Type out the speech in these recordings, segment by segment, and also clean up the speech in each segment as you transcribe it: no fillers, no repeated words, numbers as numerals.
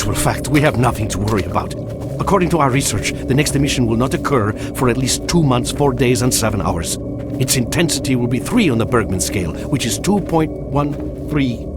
actual fact, we have nothing to worry about. According to our research, the next emission will not occur for at least 2 months, 4 days, and 7 hours. Its intensity will be 3 on the Bergman scale, which is 2.13.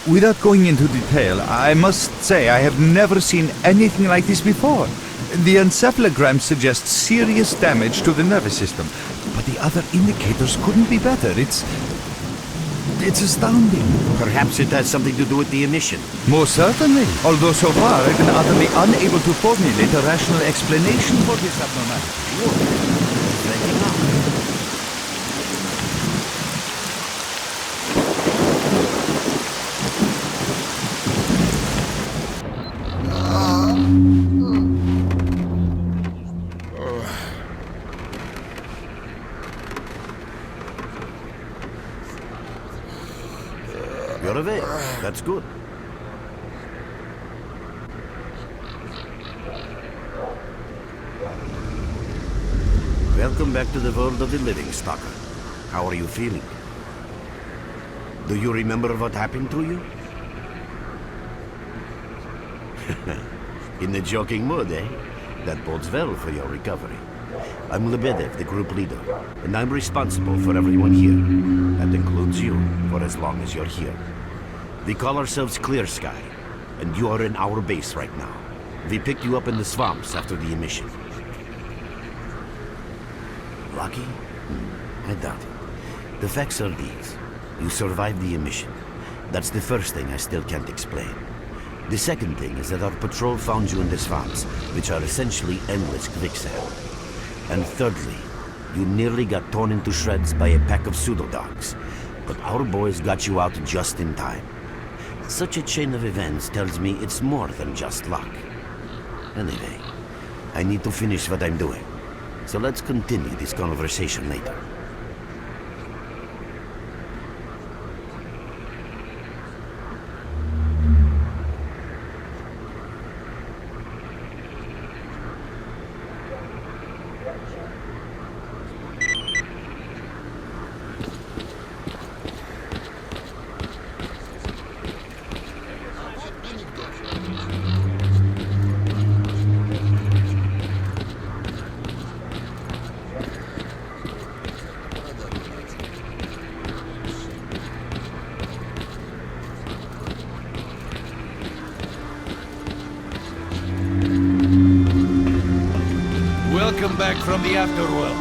Without going into detail, I must say I have never seen anything like this before. The encephalogram suggests serious damage to the nervous system, but the other indicators couldn't be better. It's astounding. Perhaps it has something to do with the emission. Most certainly. Although so far I've been utterly unable to formulate a rational explanation for this abnormality. You're awake. That's good. Welcome back to the world of the living, Stalker. How are you feeling? Do you remember what happened to you? In the joking mood, eh? That bodes well for your recovery. I'm Lebedev, the group leader, and I'm responsible for everyone here. That includes you, for as long as you're here. We call ourselves Clear Sky, and you are in our base right now. We picked you up in the swamps after the emission. Lucky? I doubt it. The facts are these. You survived the emission. That's the first thing I still can't explain. The second thing is that our patrol found you in the swamps, which are essentially endless quicksand. And thirdly, you nearly got torn into shreds by a pack of pseudo-dogs. But our boys got you out just in time. Such a chain of events tells me it's more than just luck. Anyway, I need to finish what I'm doing. So let's continue this conversation later. Welcome back from the afterworld.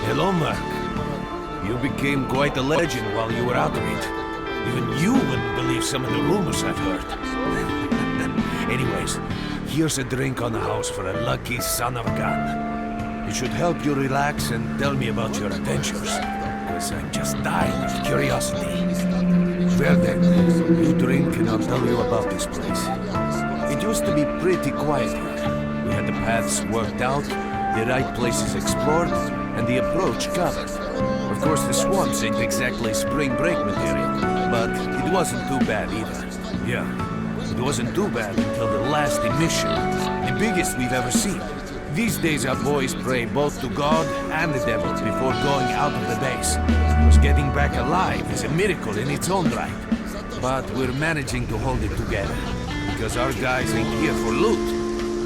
Hello, Mark. You became quite a legend while you were out of it. Even you wouldn't believe some of the rumors I've heard. Anyways, here's a drink on the house for a lucky son of a gun. It should help you relax and tell me about your adventures, because I'm just dying of curiosity. Well then, you drink and I'll tell you about this place. It used to be pretty quiet here. We had the paths worked out, the right places explored, and the approach covered. Of course, the swamps ain't exactly spring break material, but it wasn't too bad either. Yeah, it wasn't too bad until the last emission, the biggest we've ever seen. These days our boys pray both to God and the devil before going out of the base. Because getting back alive is a miracle in its own right. But we're managing to hold it together, because our guys ain't here for loot.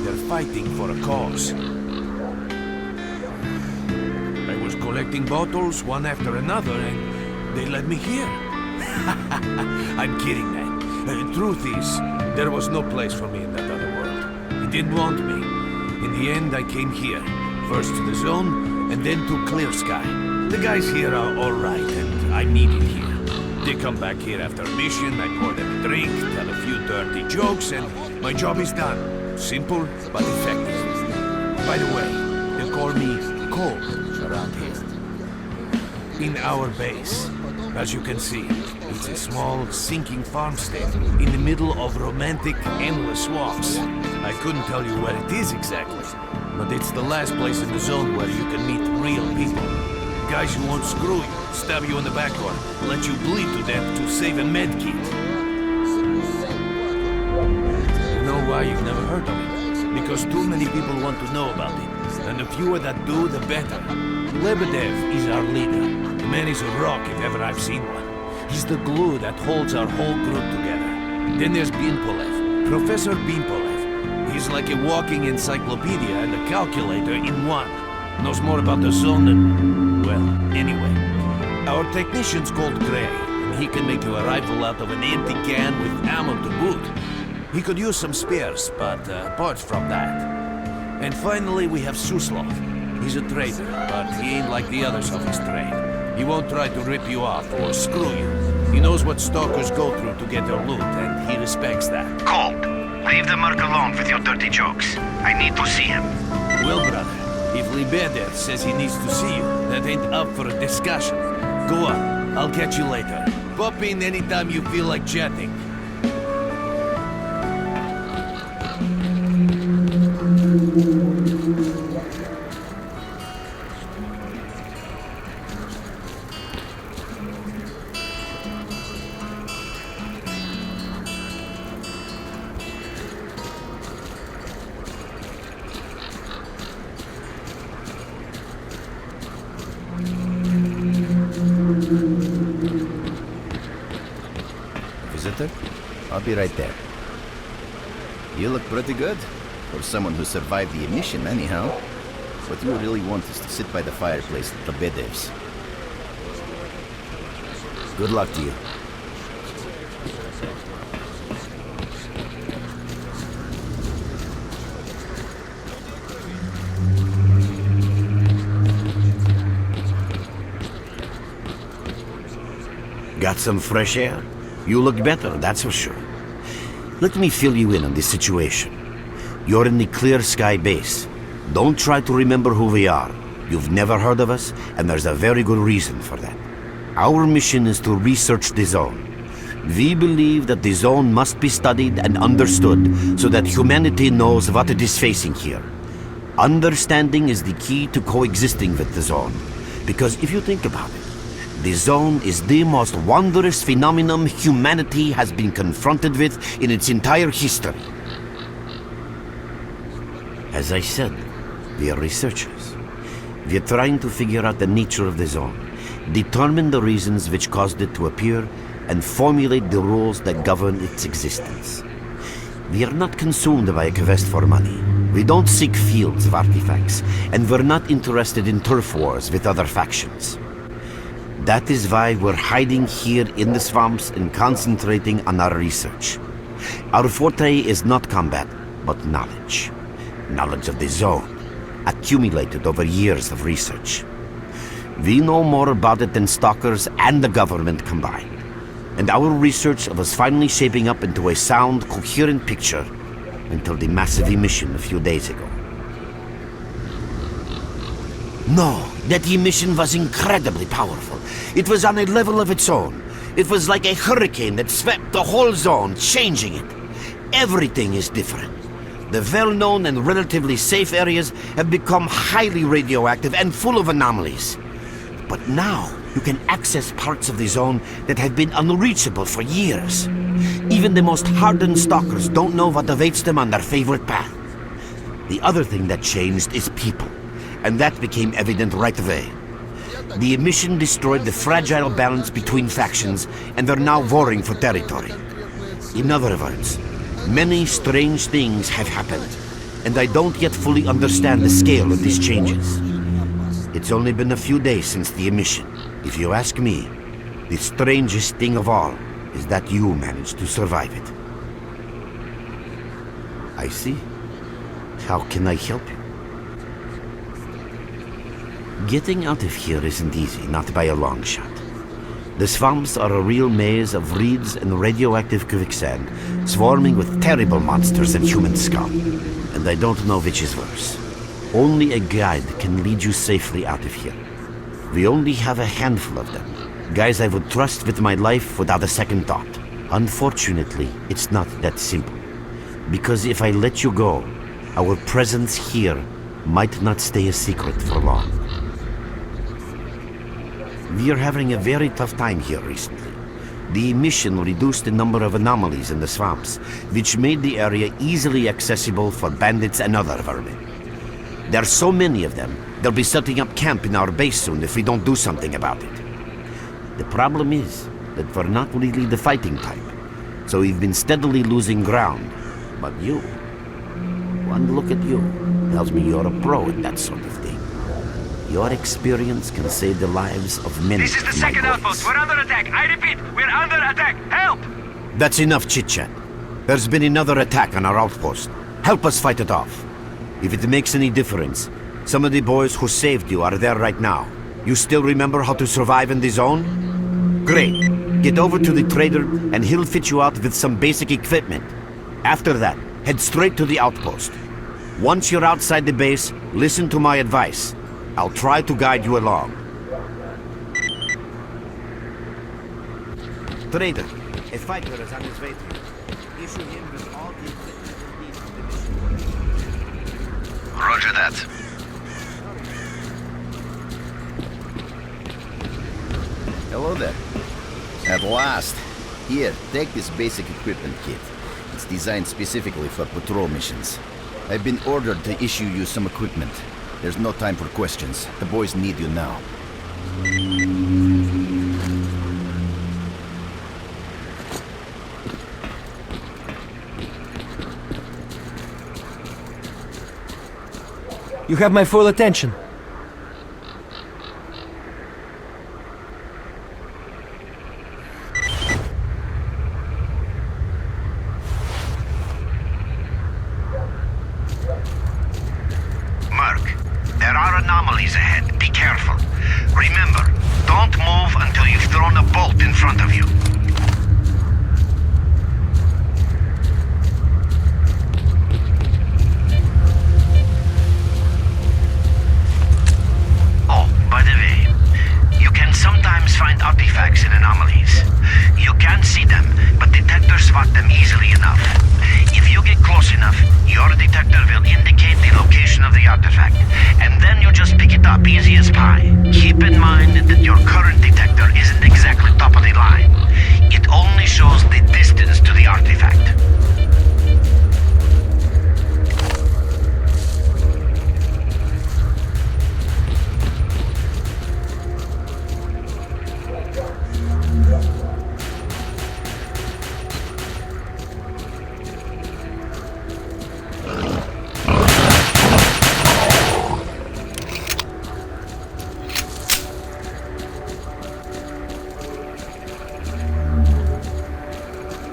They're fighting for a cause. I was collecting bottles one after another, and they led me here. I'm kidding, man. The truth is, there was no place for me in that other world. It didn't want me. In the end, I came here. First to the zone, and then to Clear Sky. The guys here are alright, and I'm needed here. They come back here after a mission, I pour them a drink, tell a few dirty jokes, and my job is done. Simple, but effective. By the way, they call me Cole around here. In our base, as you can see, it's a small, sinking farmstead in the middle of romantic, endless swamps. I couldn't tell you where it is exactly, but it's the last place in the zone where you can meet real people. Guys who won't screw you, stab you in the back, or let you bleed to death to save a medkit. You know why you've never heard of it? Because too many people want to know about it, and the fewer that do, the better. Lebedev is our leader. The man is a rock if ever I've seen one. He's the glue that holds our whole group together. Then there's Binpolev, Professor Binpolev. He's like a walking encyclopedia and a calculator in one. Knows more about the zone than... well, anyway. Our technician's called Gray, and he can make you a rifle out of an empty can with ammo to boot. He could use some spares, but apart from that... And finally we have Suslov. He's a trader, but he ain't like the others of his trade. He won't try to rip you off or screw you. He knows what stalkers go through to get their loot, and he respects that. Cole, leave the merc alone with your dirty jokes. I need to see him. Well, brother, if Lebedev says he needs to see you, that ain't up for a discussion. Go on, I'll catch you later. Pop in anytime you feel like chatting. Visitor? I'll be right there. You look pretty good. For someone who survived the emission, anyhow. What you really want is to sit by the fireplace at the Bedevs. Good luck to you. Got some fresh air? You look better, that's for sure. Let me fill you in on this situation. You're in the Clear Sky base. Don't try to remember who we are. You've never heard of us, and there's a very good reason for that. Our mission is to research the zone. We believe that the zone must be studied and understood so that humanity knows what it is facing here. Understanding is the key to coexisting with the zone. Because if you think about it, the zone is the most wondrous phenomenon humanity has been confronted with in its entire history. As I said, we are researchers. We are trying to figure out the nature of the zone, determine the reasons which caused it to appear, and formulate the rules that govern its existence. We are not consumed by a quest for money. We don't seek fields of artifacts, and we're not interested in turf wars with other factions. That is why we're hiding here in the swamps and concentrating on our research. Our forte is not combat, but knowledge. Knowledge of the zone, accumulated over years of research. We know more about it than Stalkers and the government combined. And our research was finally shaping up into a sound, coherent picture until the massive emission a few days ago. No, that emission was incredibly powerful. It was on a level of its own. It was like a hurricane that swept the whole zone, changing it. Everything is different. The well-known and relatively safe areas have become highly radioactive and full of anomalies. But now, you can access parts of the zone that have been unreachable for years. Even the most hardened stalkers don't know what awaits them on their favorite path. The other thing that changed is people, and that became evident right away. The emission destroyed the fragile balance between factions, and they're now warring for territory. In other words, many strange things have happened, and I don't yet fully understand the scale of these changes. It's only been a few days since the emission. If you ask me, the strangest thing of all is that you managed to survive it. I see. How can I help you? Getting out of here isn't easy, not by a long shot. The swamps are a real maze of reeds and radioactive quicksand, swarming with terrible monsters and human scum. And I don't know which is worse. Only a guide can lead you safely out of here. We only have a handful of them. Guys I would trust with my life without a second thought. Unfortunately, it's not that simple. Because if I let you go, our presence here might not stay a secret for long. We are having a very tough time here recently. The emission reduced the number of anomalies in the swamps, which made the area easily accessible for bandits and other vermin. There are so many of them, they'll be setting up camp in our base soon if we don't do something about it. The problem is that we're not really the fighting type, so we've been steadily losing ground. But you, one look at you, tells me you're a pro at that sort of thing. Your experience can save the lives of many. This is the second outpost. We're under attack. I repeat, we're under attack. Help! That's enough chit-chat. There's been another attack on our outpost. Help us fight it off. If it makes any difference, some of the boys who saved you are there right now. You still remember how to survive in the zone? Great. Get over to the trader and he'll fit you out with some basic equipment. After that, head straight to the outpost. Once you're outside the base, listen to my advice. I'll try to guide you along. Trader, a fighter is on his way to you. Issue him with all the equipment he needs for the mission. Roger that. Hello there. At last. Here, take this basic equipment kit. It's designed specifically for patrol missions. I've been ordered to issue you some equipment. There's no time for questions. The boys need you now. You have my full attention. There are anomalies ahead. Be careful. Remember, don't move until you've thrown a bolt in front of you. Oh, by the way, you can sometimes find artifacts in anomalies. You can't see them, but detectors spot them easily enough. If you get close enough, your detector will indicate the location of the artifact, and then you just pick it up easy as pie. Keep in mind that your current detector isn't exactly top of the line. It only shows the distance to the artifact.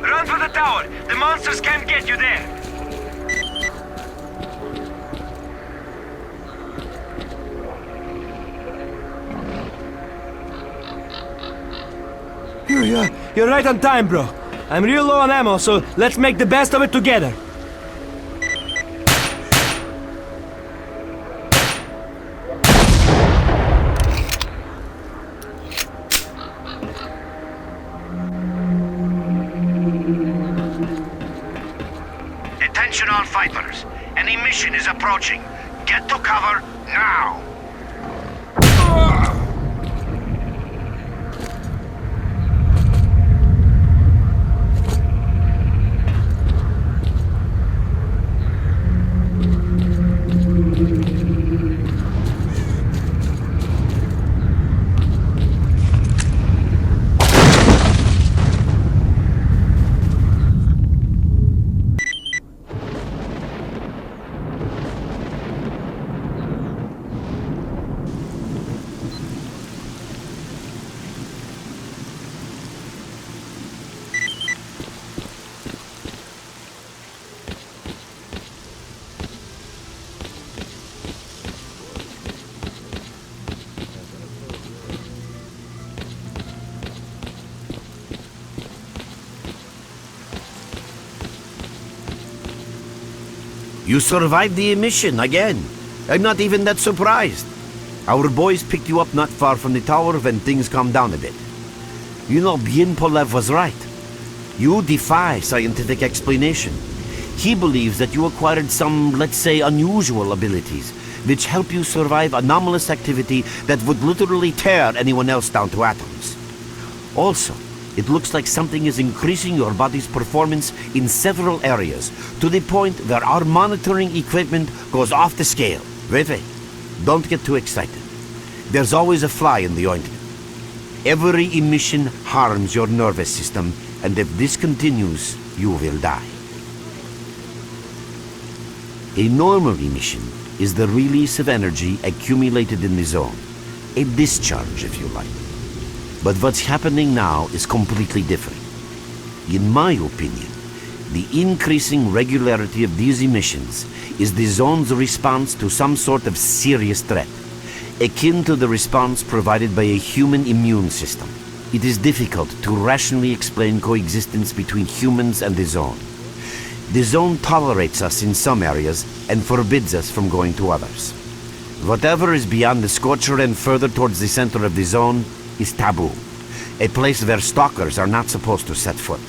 Run for the tower! The monsters can't get you there! You're right on time, bro. I'm real low on ammo, so let's make the best of it together. Attention all fighters. An emission is approaching. Get to cover now! You survived the emission again. I'm not even that surprised. Our boys picked you up not far from the tower when things calmed down a bit. You know, Bien Polev was right. You defy scientific explanation. He believes that you acquired some, let's say, unusual abilities, which help you survive anomalous activity that would literally tear anyone else down to atoms. Also, it looks like something is increasing your body's performance in several areas, to the point where our monitoring equipment goes off the scale. Wait. Don't get too excited. There's always a fly in the ointment. Every emission harms your nervous system, and if this continues, you will die. A normal emission is the release of energy accumulated in the zone. A discharge, if you like. But what's happening now is completely different. In my opinion, the increasing regularity of these emissions is the zone's response to some sort of serious threat, akin to the response provided by a human immune system. It is difficult to rationally explain coexistence between humans and the zone. The zone tolerates us in some areas and forbids us from going to others. Whatever is beyond the Scorcher and further towards the center of the zone is taboo, a place where stalkers are not supposed to set foot.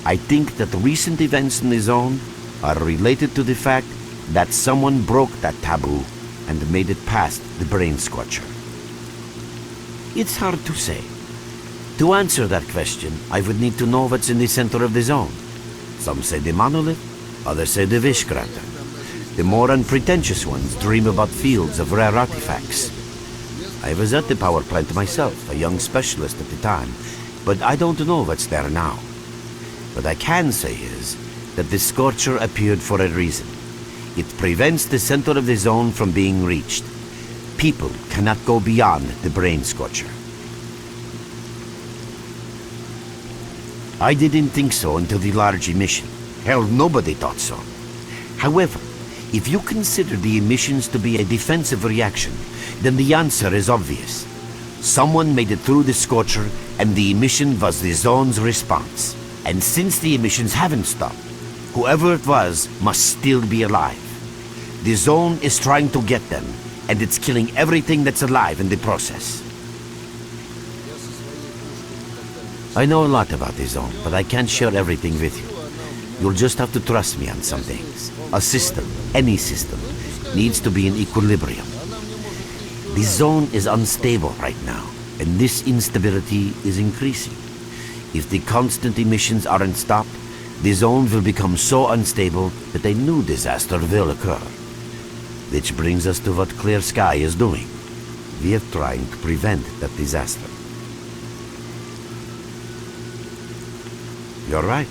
I think that recent events in the zone are related to the fact that someone broke that taboo and made it past the brain scorcher. It's hard to say. To answer that question, I would need to know what's in the center of the zone. Some say the monolith, others say the Vishkrata. The more unpretentious ones dream about fields of rare artifacts. I was at the power plant myself, a young specialist at the time, but I don't know what's there now. What I can say is that the Scorcher appeared for a reason. It prevents the center of the zone from being reached. People cannot go beyond the brain Scorcher. I didn't think so until the large emission. Hell, nobody thought so. However, if you consider the emissions to be a defensive reaction, then the answer is obvious. Someone made it through the Scorcher, and the emission was the zone's response. And since the emissions haven't stopped, whoever it was must still be alive. The zone is trying to get them, and it's killing everything that's alive in the process. I know a lot about the zone, but I can't share everything with you. You'll just have to trust me on some things. A system, any system, needs to be in equilibrium. The zone is unstable right now, and this instability is increasing. If the constant emissions aren't stopped, the zone will become so unstable that a new disaster will occur. Which brings us to what Clear Sky is doing. We are trying to prevent that disaster. You're right,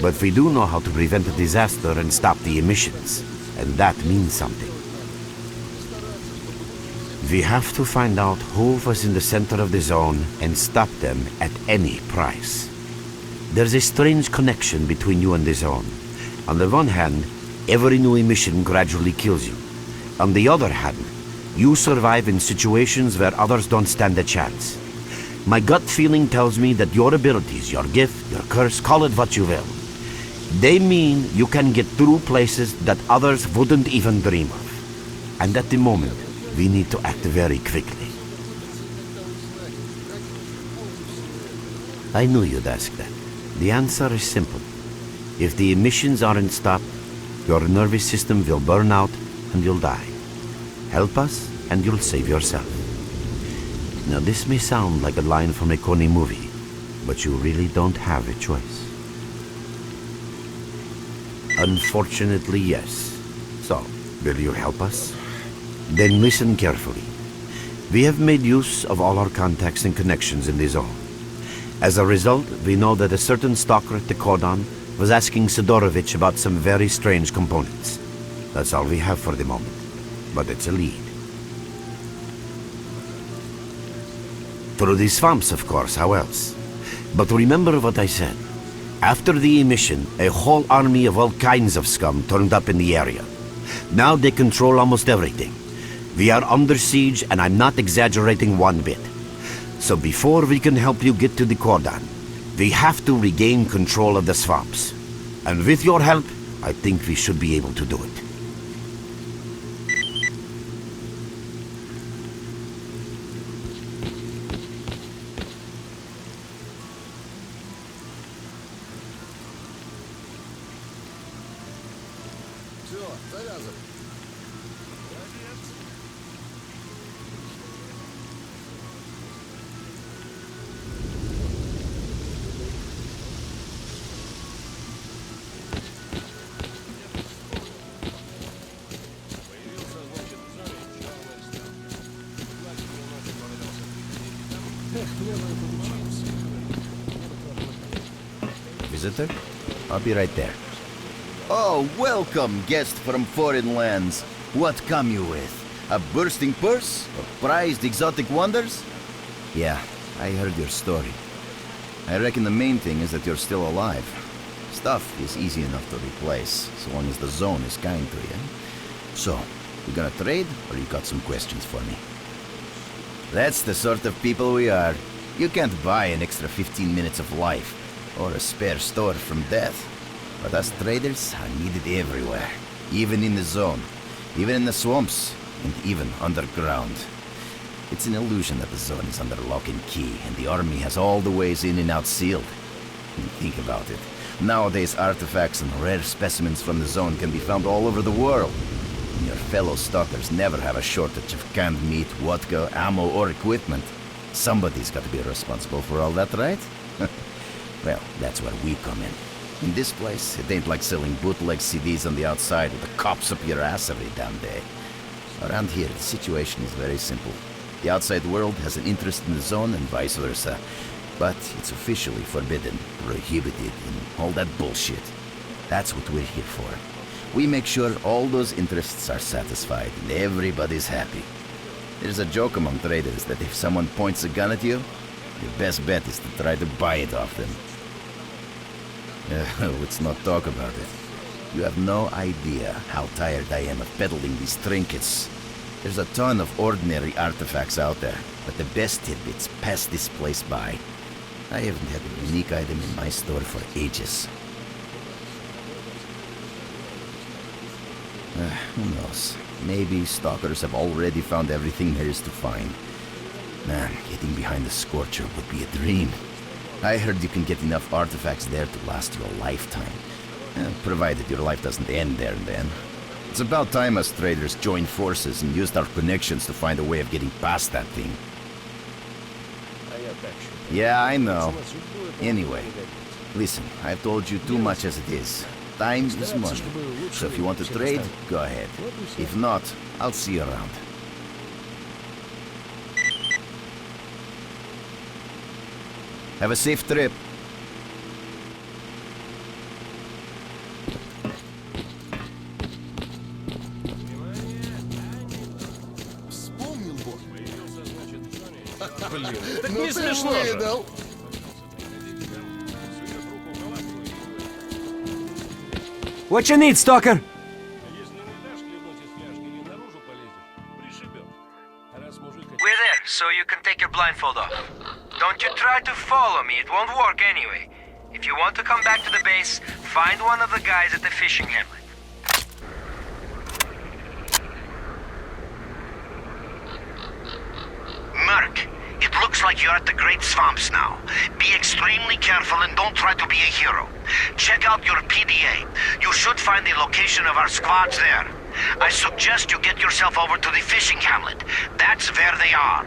but we do know how to prevent a disaster and stop the emissions, and that means something. We have to find out who was in the center of the zone and stop them at any price. There's a strange connection between you and the zone. On the one hand, every new emission gradually kills you. On the other hand, you survive in situations where others don't stand a chance. My gut feeling tells me that your abilities, your gift, your curse, call it what you will, they mean you can get through places that others wouldn't even dream of. And at the moment, we need to act very quickly. I knew you'd ask that. The answer is simple. If the emissions aren't stopped, your nervous system will burn out and you'll die. Help us and you'll save yourself. Now this may sound like a line from a corny movie, but you really don't have a choice. Unfortunately, yes. So, will you help us? Then listen carefully. We have made use of all our contacts and connections in the zone. As a result, we know that a certain stalker at the cordon was asking Sidorovich about some very strange components. That's all we have for the moment, but it's a lead. Through the swamps, of course, how else? But remember what I said. After the emission, a whole army of all kinds of scum turned up in the area. Now they control almost everything. We are under siege, and I'm not exaggerating one bit. So before we can help you get to the cordon, we have to regain control of the swamps. And with your help, I think we should be able to do it. Visitor? I'll be right there. Oh, welcome, guest from foreign lands. What come you with? A bursting purse? A prized exotic wonders? Yeah, I heard your story. I reckon the main thing is that you're still alive. Stuff is easy enough to replace, so long as the zone is kind to you. So, you gonna trade, or you got some questions for me? That's the sort of people we are. You can't buy an extra 15 minutes of life, or a spare store from death. But us traders are needed everywhere, even in the zone, even in the swamps, and even underground. It's an illusion that the zone is under lock and key, and the army has all the ways in and out sealed. And think about it. Nowadays, artifacts and rare specimens from the zone can be found all over the world. And your fellow stalkers never have a shortage of canned meat, vodka, ammo, or equipment. Somebody's got to be responsible for all that, right? Well, that's where we come in. In this place, it ain't like selling bootleg CDs on the outside with the cops up your ass every damn day. Around here, the situation is very simple. The outside world has an interest in the zone and vice versa. But it's officially forbidden, prohibited, and all that bullshit. That's what we're here for. We make sure all those interests are satisfied and everybody's happy. There's a joke among traders that if someone points a gun at you, your best bet is to try to buy it off them. Let's not talk about it. You have no idea how tired I am of peddling these trinkets. There's a ton of ordinary artifacts out there, but the best tidbits pass this place by. I haven't had a unique item in my store for ages. Who knows? Maybe stalkers have already found everything there is to find. Man, getting behind the Scorcher would be a dream. I heard you can get enough artifacts there to last you a lifetime. Provided your life doesn't end there and then. It's about time us traders joined forces and used our connections to find a way of getting past that thing. Yeah, I know. Anyway, listen, I've told you too much as it is. Time is money. So if you want to trade, go ahead. If not, I'll see you around. Have a safe trip. Так не смешно же. What you need, Stalker? We're there, so you can take your blindfold off. Don't you try to follow me, it won't work anyway. If you want to come back to the base, find one of the guys at the fishing hamlet. Merc, it looks like you're at the Great Swamps now. Be extremely careful and don't try to be a hero. Check out your PDA. You should find the location of our squads there. I suggest you get yourself over to the fishing hamlet. That's where they are.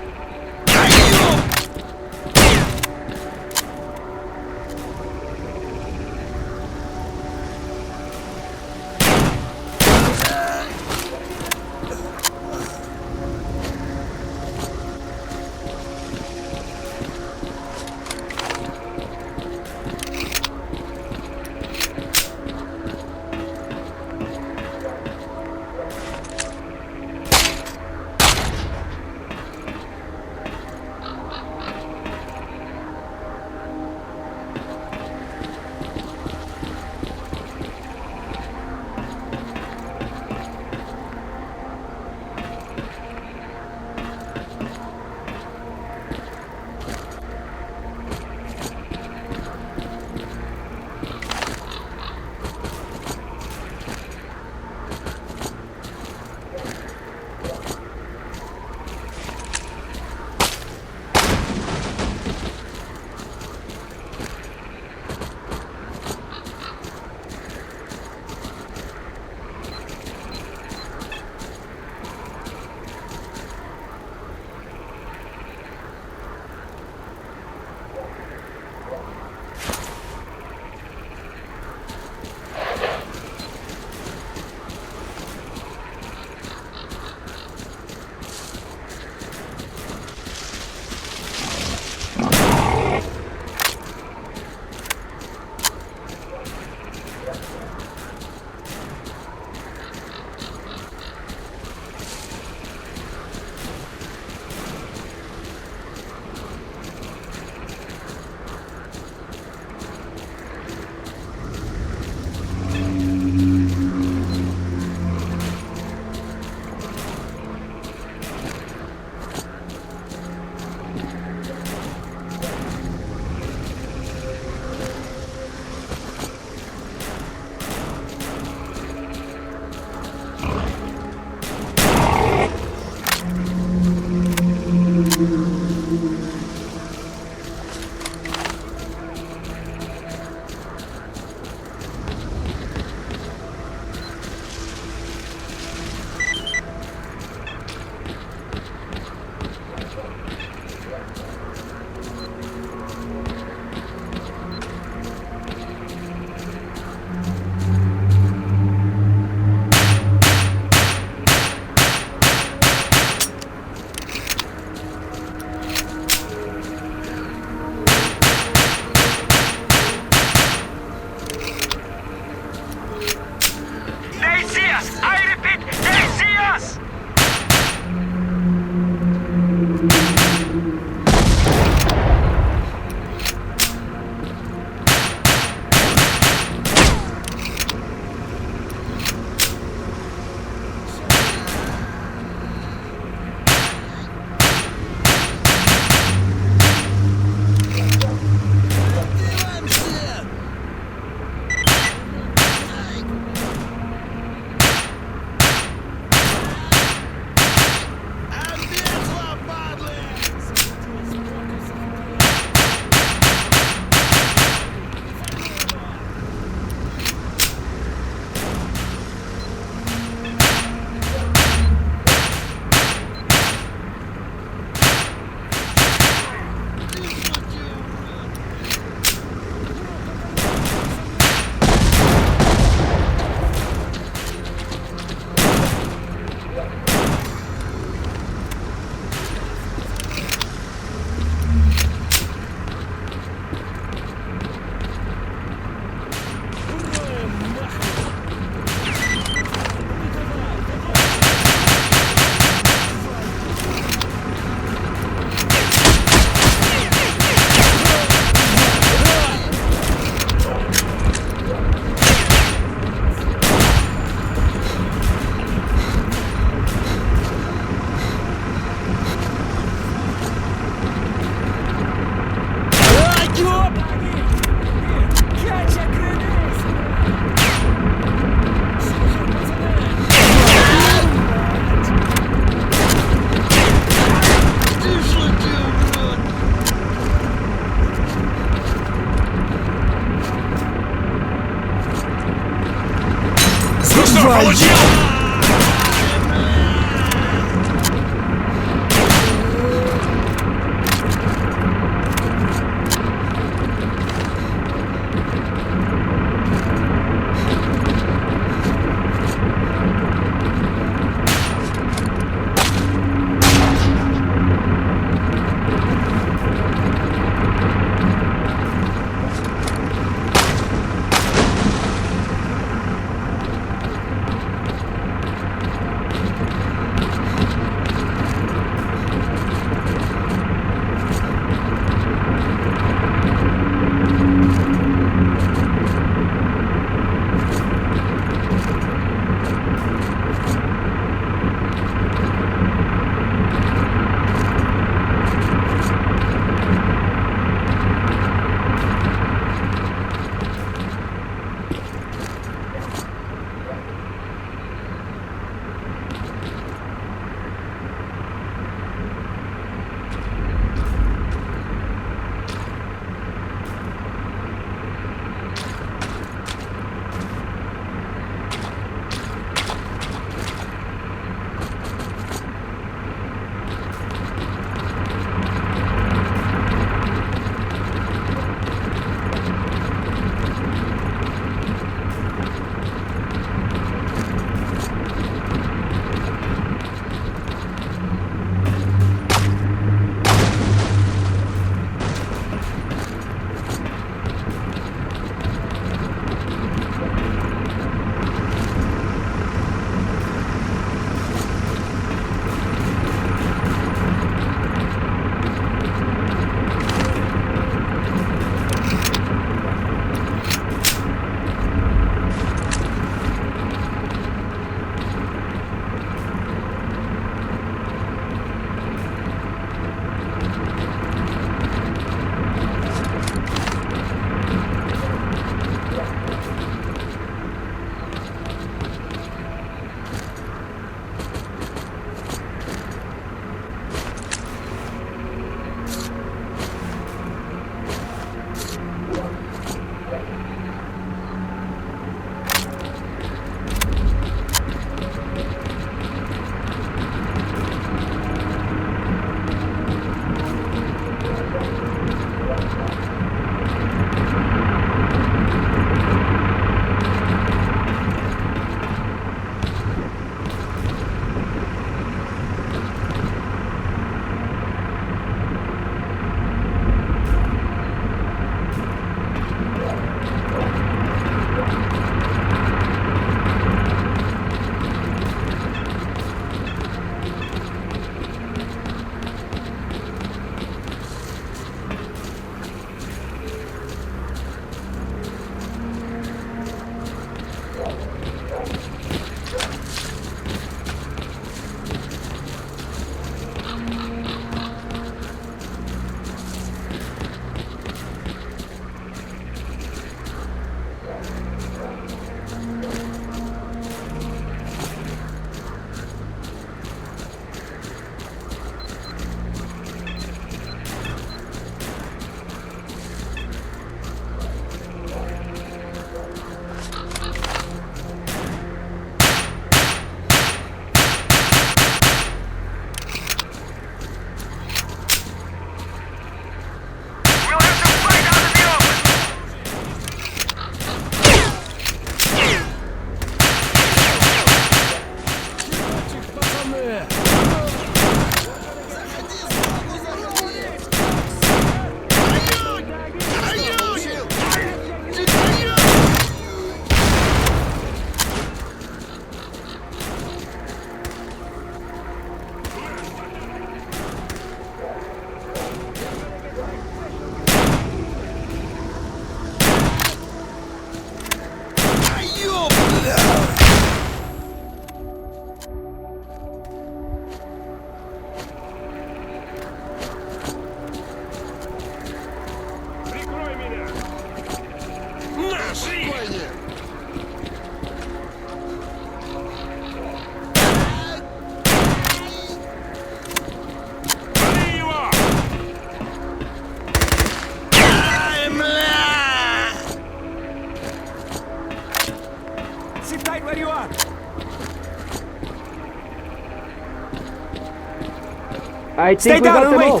I think Stay we down got and them wait. all.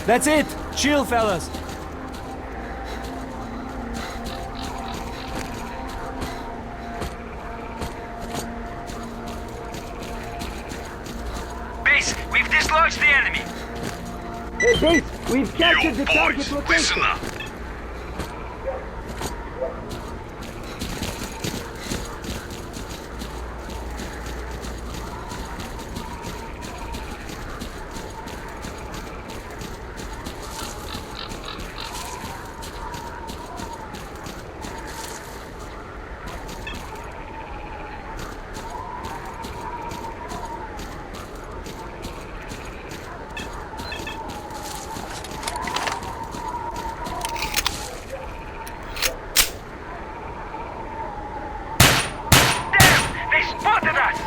That's it. Chill, fellas. Base, we've dislodged the enemy. Hey, Base, we've captured the target location. Listen up. They spotted us!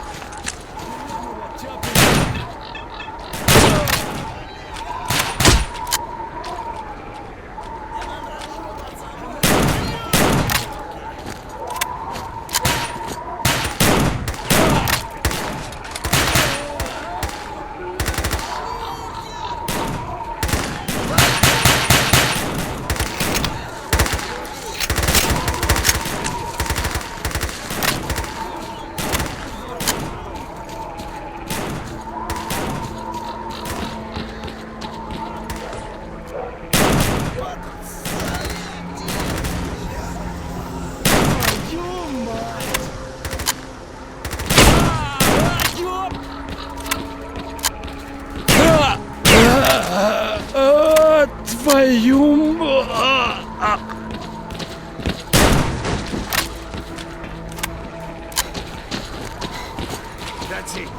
That's it.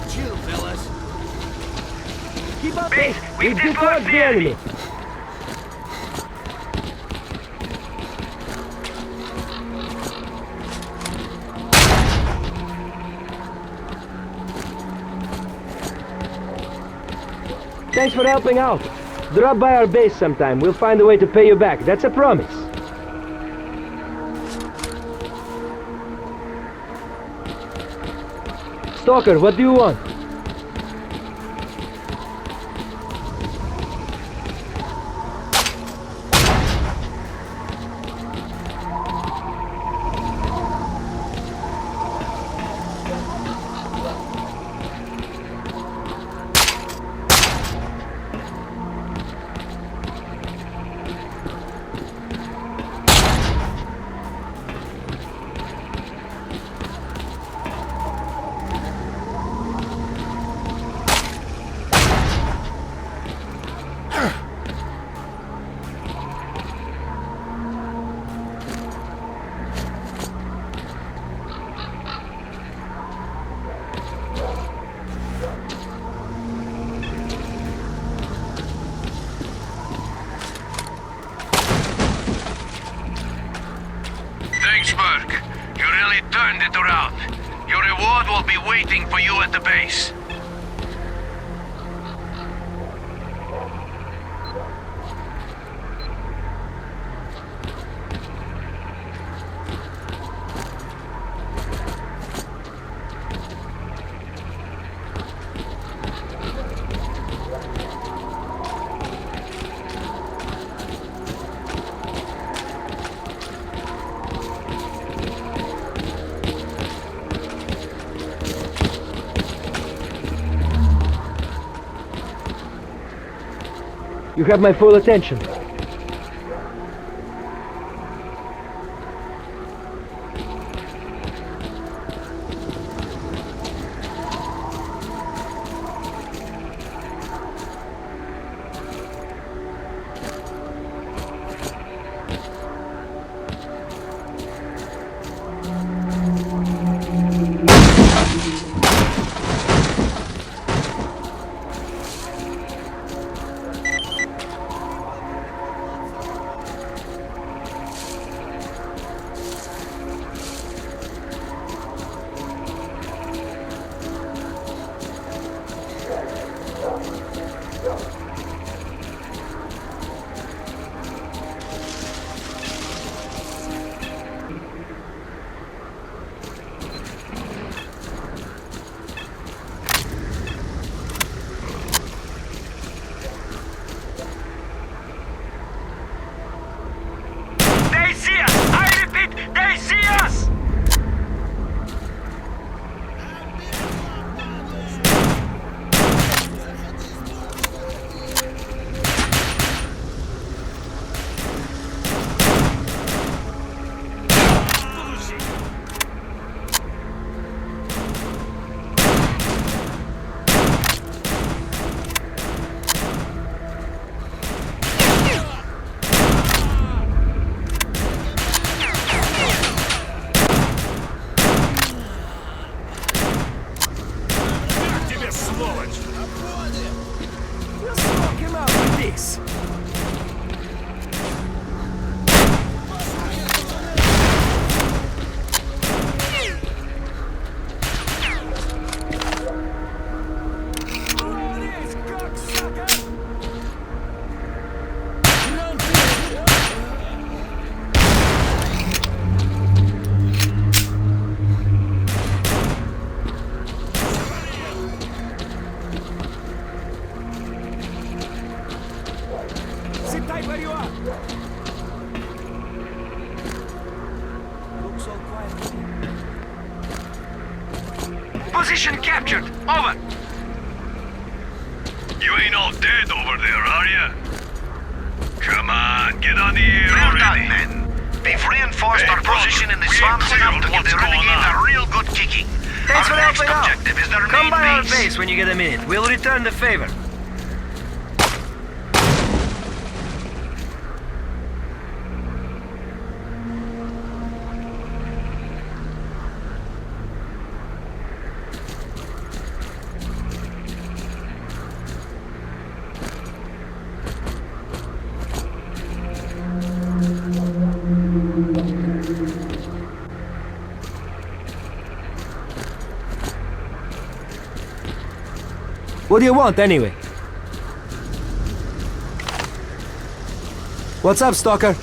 Chill, fellas. Keep up, Base, Base. we've We've dislodged the enemy. Thanks for helping out. Drop by our base sometime. We'll find a way to pay you back. That's a promise. Stalker, what do you want? Thanks, Merc. You really turned it around. Your reward will be waiting for you at the base. You have my full attention. сволочь! We'll smoke him out with this. Sit tight where you are. Looks all quiet. Position captured. Over. You ain't all dead over there, are ya? Come on, get on the air Well already. done, men. We've reinforced Hey, our position in the we ain't swamps clear enough on to give what's the going renegade on. a real good kicking. Thanks Our for next helping out. objective is their Come main by our base. base when you get a minute. We'll return the favor. What do you want, anyway? What's up, Stalker?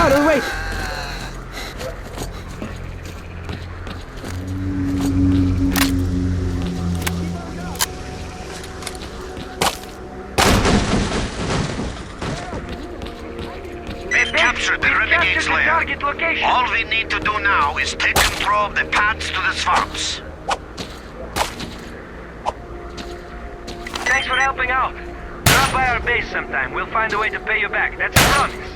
down and wait! We've captured the Renegade's lair. Target location. All we need to do now is take control of the paths to the swamps. Thanks for helping out. Drop by our base sometime. We'll find a way to pay you back. That's a promise.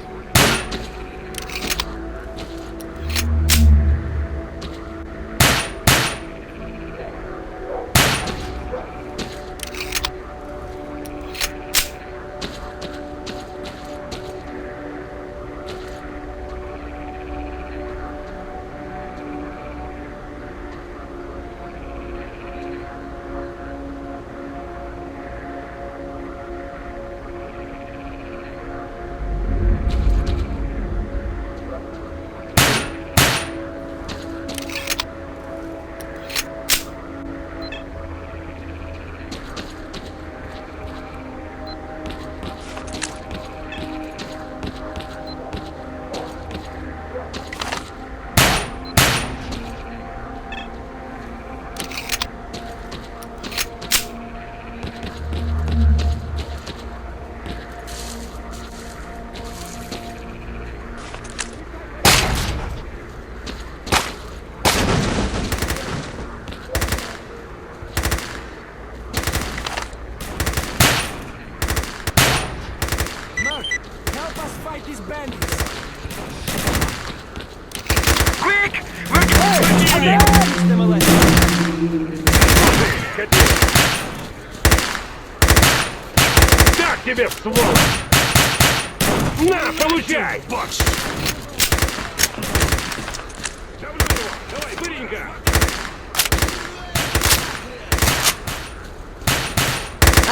Quick! We're Так тебе, сволочь! На, получай! Давай, быренько!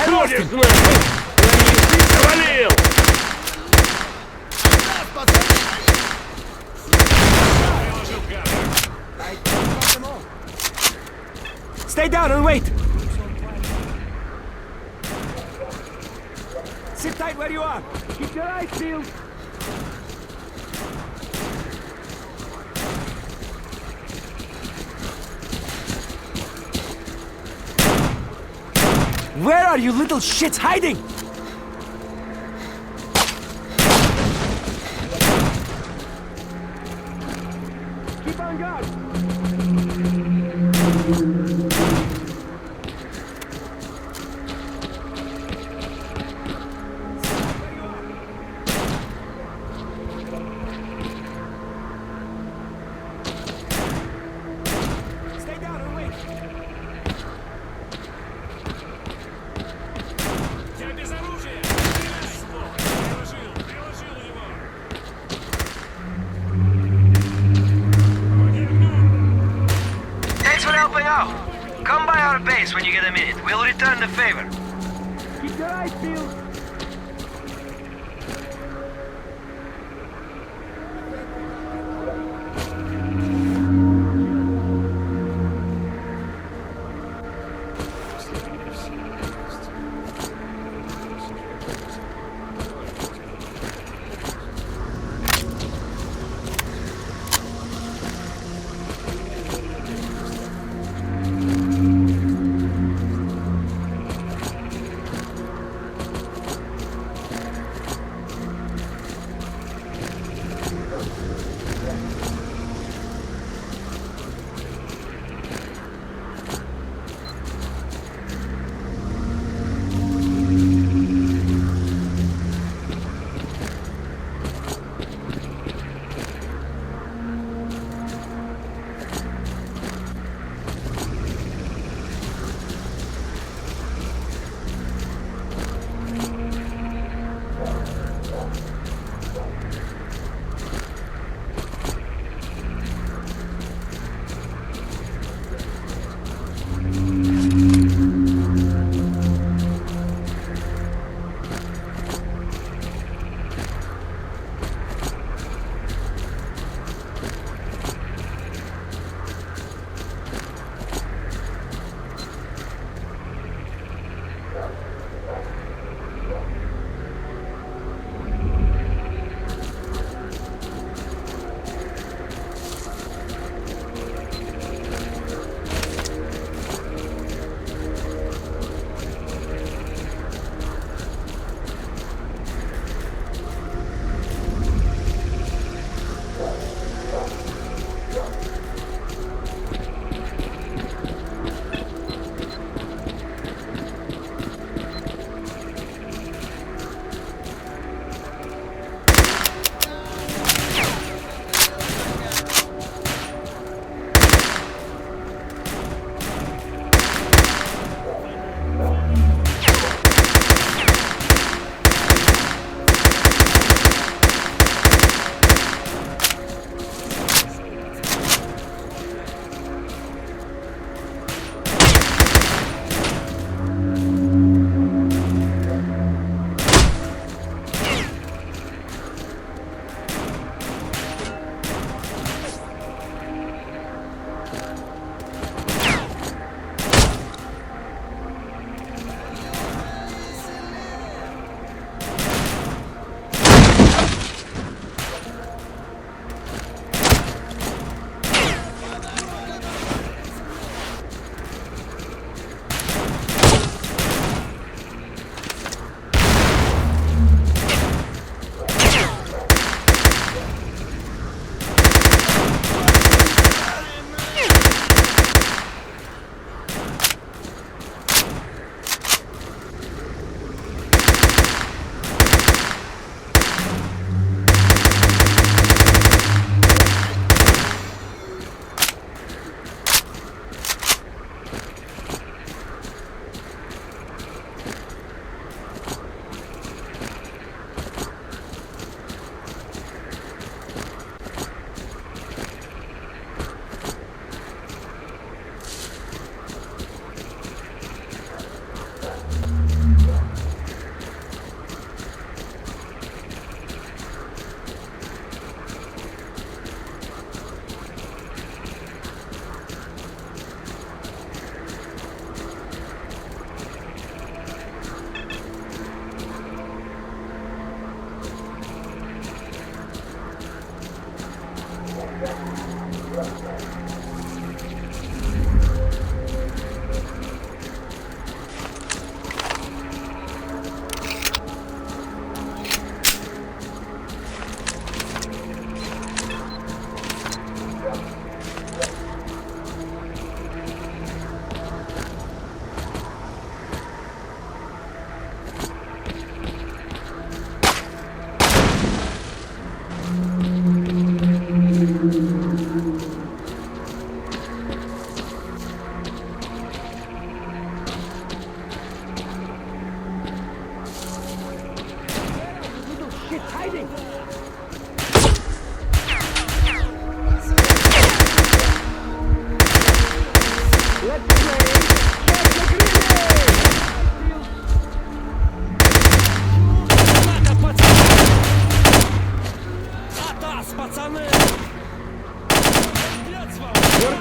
Ходишь, нахуй! Завалил! Stay down and wait! Sit tight where you are! Keep your eyes peeled! Where are you little shits hiding? Keep on guard! Stay down and wait! Я без оружия! Приложил его! Thanks for helping out. Come by our base when you get a minute. We'll return the favor. Keep your eyes peeled!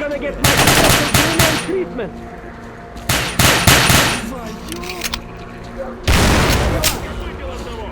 gonna get my special treatment. Выпил одного.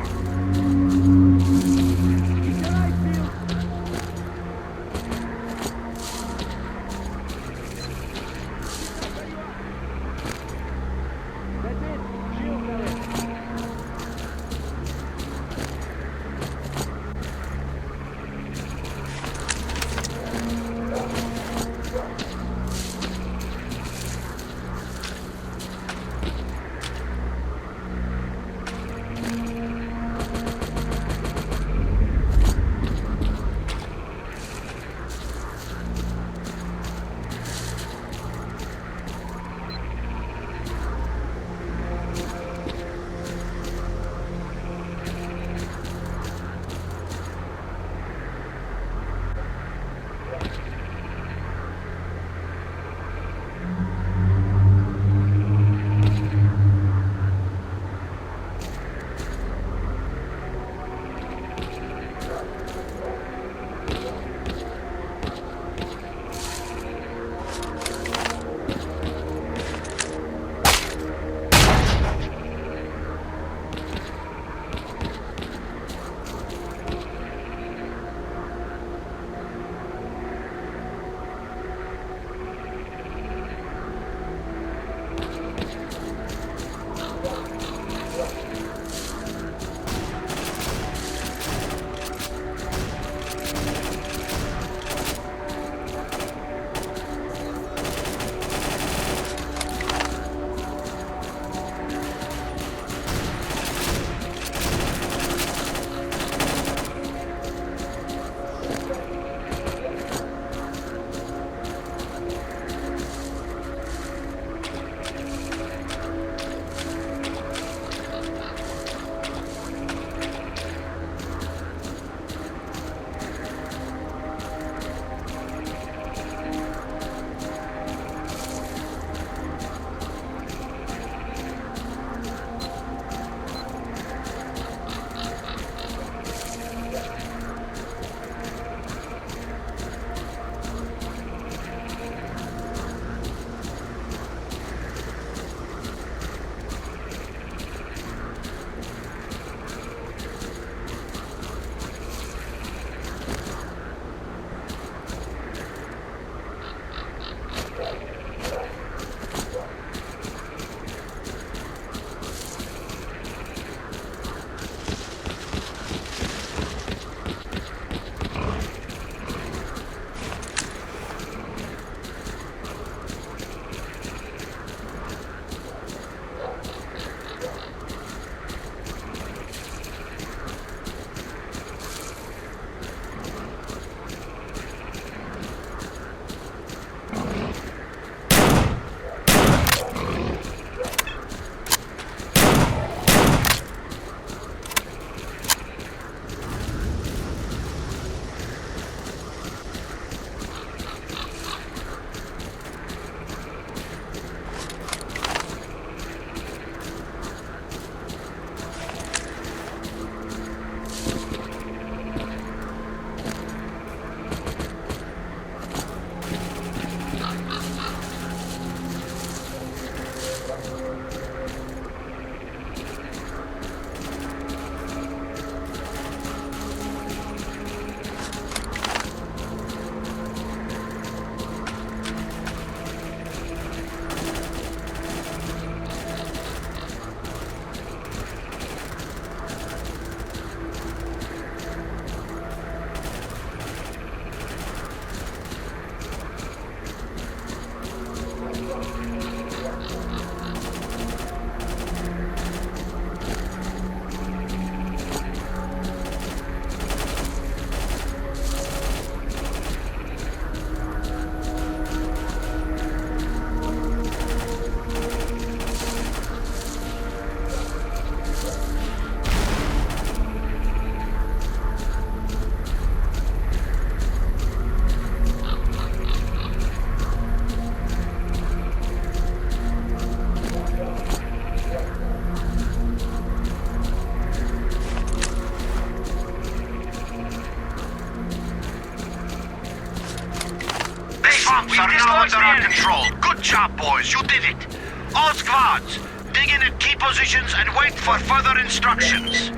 swamps are now under our control. Good job, boys. You did it. All squads, dig in at key positions and wait for further instructions.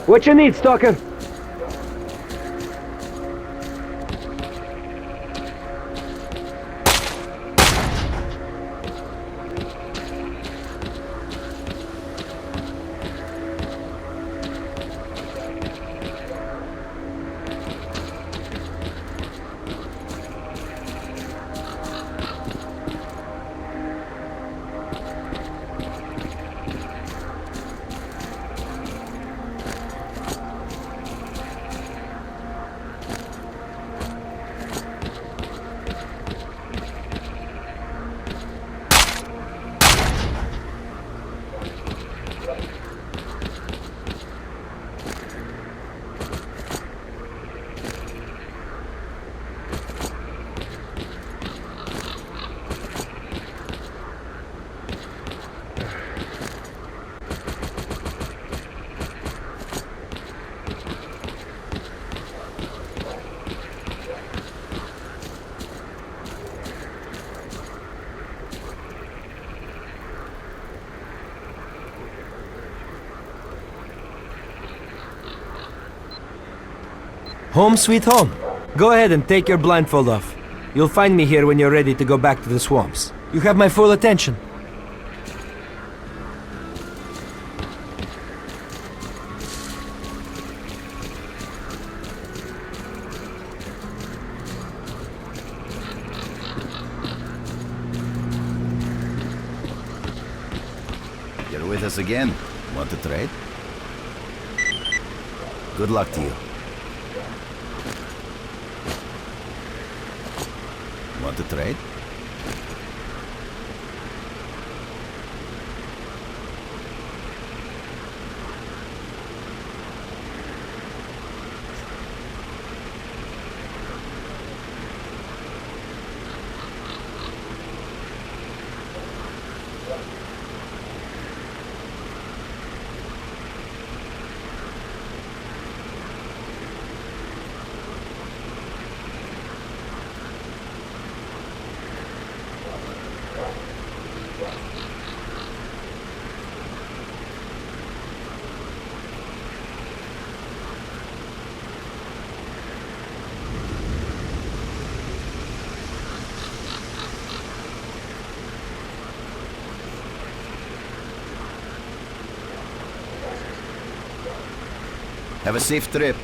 What you need, Stalker? Home sweet home. Go ahead and take your blindfold off. You'll find me here when you're ready to go back to the swamps. You have my full attention. You're with us again. Want to trade? Good luck to you. Want to trade? Have a safe trip.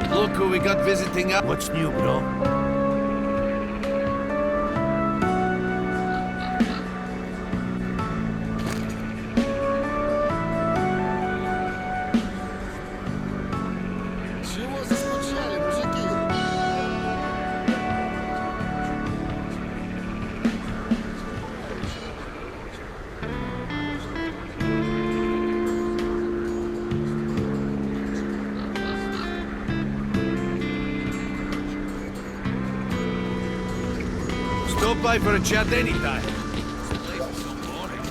Look who we got visiting up. What's new, bro? Stop by for a chat anytime. This place is so boring.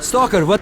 Stalker, what?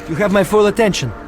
You have my full attention.